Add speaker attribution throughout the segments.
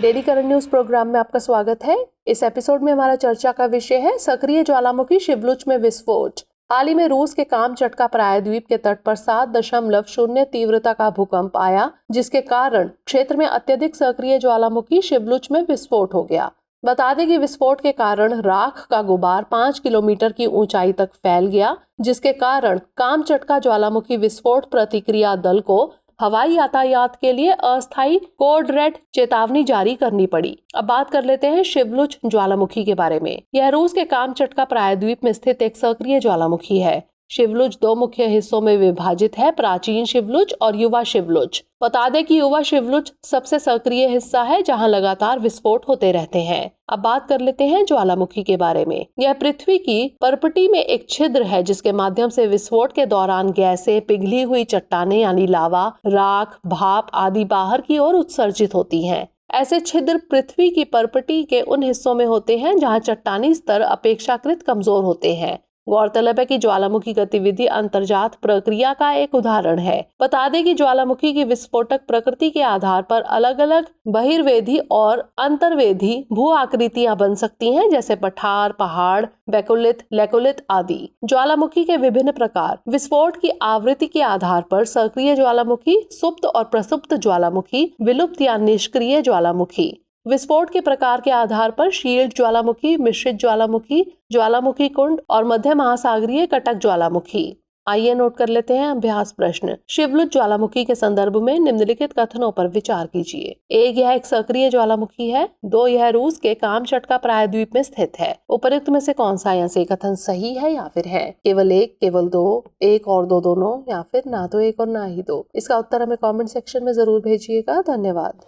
Speaker 1: Daily current news programme में आपका स्वागत है। इस एपिसोड में हमारा चर्चा का विषय है सक्रिय ज्वालामुखी शिवलुच में विस्फोट। हाल ही में रूस के कामचटका प्रायद्वीप के तट पर 7.0 तीव्रता का भूकंप आया, जिसके कारण क्षेत्र में अत्यधिक सक्रिय ज्वालामुखी शिवलुच में विस्फोट हो गया। बता दें कि विस्फोट के कारण राख का गुबार 5 किलोमीटर की ऊंचाई तक फैल गया, जिसके कारण कामचटका ज्वालामुखी विस्फोट प्रतिक्रिया दल को हवाई यातायात के लिए अस्थायी कोड रेड चेतावनी जारी करनी पड़ी। अब बात कर लेते हैं शिवलुच ज्वालामुखी के बारे में। यह रूस के कामचटका प्रायद्वीप में स्थित एक सक्रिय ज्वालामुखी है। शिवलुच दो मुख्य हिस्सों में विभाजित है, प्राचीन शिवलुच और युवा शिवलुच। बता दें कि युवा शिवलुच सबसे सक्रिय हिस्सा है, जहां लगातार विस्फोट होते रहते हैं। अब बात कर लेते हैं ज्वालामुखी के बारे में। यह पृथ्वी की परपटी में एक छिद्र है, जिसके माध्यम से विस्फोट के दौरान गैसें, पिघली हुई चट्टानें यानी लावा, राख, भाप आदि बाहर की ओर उत्सर्जित होती हैं। ऐसे छिद्र पृथ्वी की परपटी के उन हिस्सों में होते हैं जहां चट्टानी स्तर अपेक्षाकृत कमजोर होते हैं। गौरतलब है कि ज्वालामुखी गतिविधि अंतर्जात प्रक्रिया का एक उदाहरण है। बता दें कि ज्वालामुखी की विस्फोटक प्रकृति के आधार पर अलग अलग बहिर्वेधी और अंतर्वेधी भू आकृतियां बन सकती हैं, जैसे पठार, पहाड़, बैकुलित, लेकुलित आदि। ज्वालामुखी के विभिन्न प्रकार। विस्फोट की आवृत्ति के आधार पर सक्रिय ज्वालामुखी, सुप्त और प्रसुप्त ज्वालामुखी, विलुप्त या निष्क्रिय ज्वालामुखी। विस्फोट के प्रकार के आधार पर शील्ड ज्वालामुखी, मिश्रित ज्वालामुखी, ज्वालामुखी कुंड और मध्य महासागरीय कटक ज्वालामुखी। आइए नोट कर लेते हैं अभ्यास प्रश्न। शिवलुच ज्वालामुखी के संदर्भ में निम्नलिखित कथनों पर विचार कीजिए। 1. यह एक सक्रिय ज्वालामुखी है। 2. यह रूस के कामचटका प्रायद्वीप में स्थित है। उपरोक्त में से कौन सा या से कथन सही है या फिर है? केवल 1, केवल 2, 1 और 2 दोनों, या फिर ना तो 1 और ना ही 2? इसका उत्तर हमें कॉमेंट सेक्शन में जरूर भेजिएगा। धन्यवाद।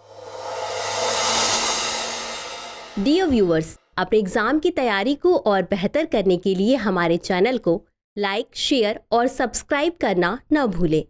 Speaker 2: डियर व्यूअर्स, अपने एग्जाम की तैयारी को और बेहतर करने के लिए हमारे चैनल को लाइक, शेयर और सब्सक्राइब करना न भूलें।